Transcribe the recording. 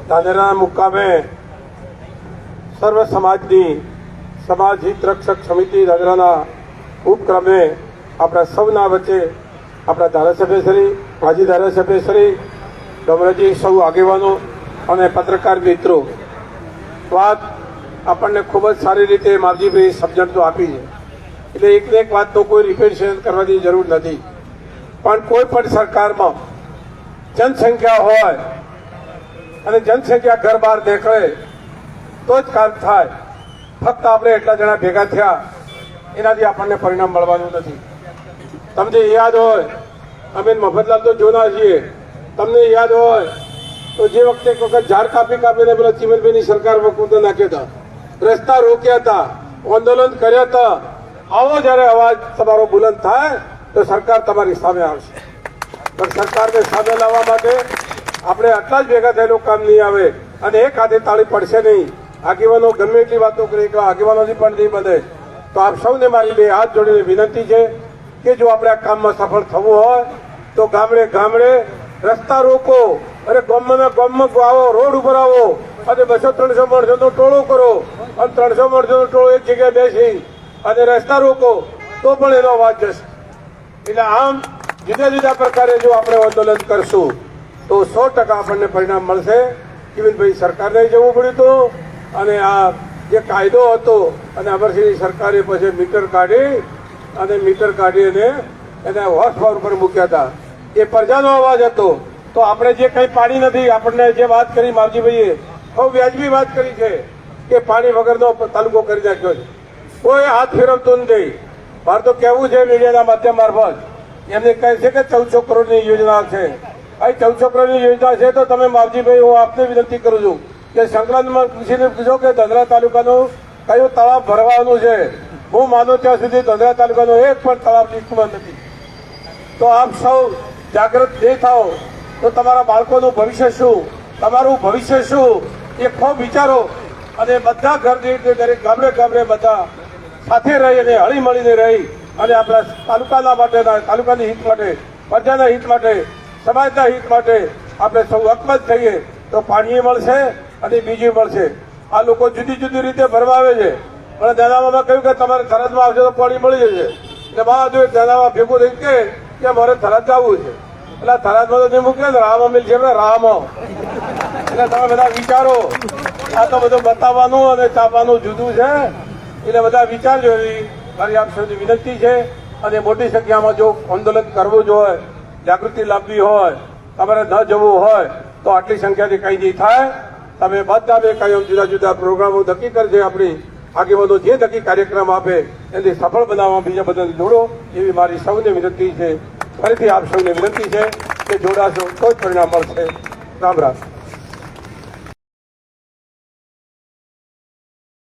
ધાનેરા મુકામે સર્વ સમાજની સમાજ હિત રક્ષક સમિતિ ધાનેરાના ઉપક્રમે આપણા સૌના વચ્ચે આપણા ધારાસભ્યશ્રી, માજી ધારાસભ્યશ્રી, ડમરાજી, સૌ આગેવાનો અને પત્રકાર મિત્રો, વાત આપણને ખૂબ જ સારી રીતે માવજીભાઈ સમજણ તો આપી છે. એટલે એકને એક વાતનો કોઈ રિપેરિશન કરવાની જરૂર નથી. પણ કોઈ પણ સરકારમાં જનસંખ્યા હોય અને જનસંખ્યા ઘર બહાર નીકળે તો જ કામ થાય. ફક્ત આપણે એટલા જણા ભેગા થયા એનાથી આપણને પરિણામ મળવાનું નથી. તમને યાદ હોય, અમે મફતલાલ તો જોના છીએ, તમને યાદ હોય તો જે વખતે એક વખત ઝાડ કાપીને પેલા ચીમનભાઈની સરકાર વખતે નાખ્યા હતા, રસ્તા રોક્યા હતા, આંદોલન કર્યા હતા. આવો જયારે અવાજ તમારો બુલંદ થાય તો સરકાર તમારી સામે આવશે. પણ સરકારને સામે લાવવા માટે આપણે આટલા જ ભેગા થયેલું કામ નહીં આવે અને એક હાથે તાળી પડશે નહીં. આગેવાનો ગમે એટલી વાતો કરી કે આગેવાનોથી પણ નહીં બને. તો આપ સૌને મારી બે હાથ જોડીને વિનંતી છે કે જો આપણે આ કામમાં સફળ થવું હોય તો ગામડે ગામડે રસ્તા રોકો અને ગામમાં આવો, રોડ ઉપર આવો અને 200-300 માણસોનો ટોળો કરો અને 300 માણસોનો ટોળો એક જગ્યાએ બેસી અને રસ્તા રોકો તો પણ એનો અવાજ જશે. એટલે આમ જુદા જુદા પ્રકારે જો આપણે આંદોલન કરશું તો 100% આપણને પરિણામ મળશે. કિવિનભાઈ સરકારને જવું પડ્યું હતું અને આ જે કાયદો હતો અને અમરસિંહની સરકારે પછી મીટર કાઢી એને હોર્સ પાવર ઉપર મૂક્યા હતા. એ પ્રજાનો અવાજ હતો. તો આપણે જે કંઈ પાણી નથી, આપણને જે વાત કરી માવજીભાઈએ બહુ વ્યાજબી વાત કરી છે કે પાણી વગરનો તાલુકો કરી નાખ્યો છે. કોઈ હાથ ફેરવતું નથી. મારે તો કહેવું છે મીડિયાના માધ્યમ મારફત, એમને કહે છે કે 1400 કરોડની યોજના છે. ભાઈ 1400 કરોડની યોજના છે તો તમે માવજીભાઈ, હું આપને વિનંતી કરું છું કે સંકલનમાં પૂછીને પૂછો કે ધંધરા તાલુકાનું કયું તળાવ ભરવાનું છે. હું માનું ત્યાં સુધી ધંધરા તાલુકાનો એક પણ તળાવ લિસ્ટમાં નથી. તો આપ સૌ જાગૃત નહીં થાઓ તો તમારા બાળકોનું ભવિષ્ય શું, તમારું ભવિષ્ય શું એ ખૂબ વિચારો. અને બધા ઘરની દરેક ગામડે બધા સાથે રહી અને હળી મળીને રહી અને આપણા તાલુકાના માટે, તાલુકાની હિત માટે, પ્રજાના હિત માટે, સમાજના હિત માટે આપણે સૌ અકબંધ થઈએ તો પાણી મળશે અને બીજું મળશે. આ લોકો જુદી જુદી રીતે ભરવા આવે છે. પણ દાદામાં કહ્યું કે તમારે થરાદમાં આવશે તો પાણી મળી જશે. એટલે બાજુ દાદામાં ભેગું થઈ કે મારે થરાદ જવું છે. એટલે થરાદમાં તો મૂકે ને રામ અમીલ છે, રામ. એટલે તમે બધા વિચારો. આ તો બધું બતાવવાનું અને ચાપવાનું જુદું છે. એટલે બધા વિચારજો. એવી મારી આપ સૌની વિનંતી છે. અને મોટી સંખ્યામાં જો આંદોલન કરવું જ હોય, જાગૃતિ લાવવી હોય, તમારે ન જવું હોય તો આટલી સંખ્યાથી કંઈ નહીં થાય. તમે બધા બે કાયમ જુદા જુદા પ્રોગ્રામો નક્કી કરજે. આપણી આગેવાનો જે નક્કી કાર્યક્રમ આપે એને સફળ બનાવવા બીજા બધાને જોડો એવી મારી સૌને વિનંતી છે. ફરીથી આપ સૌને વિનંતી છે કે જોડાશો તો જ પરિણામ મળશે. રામ રામ.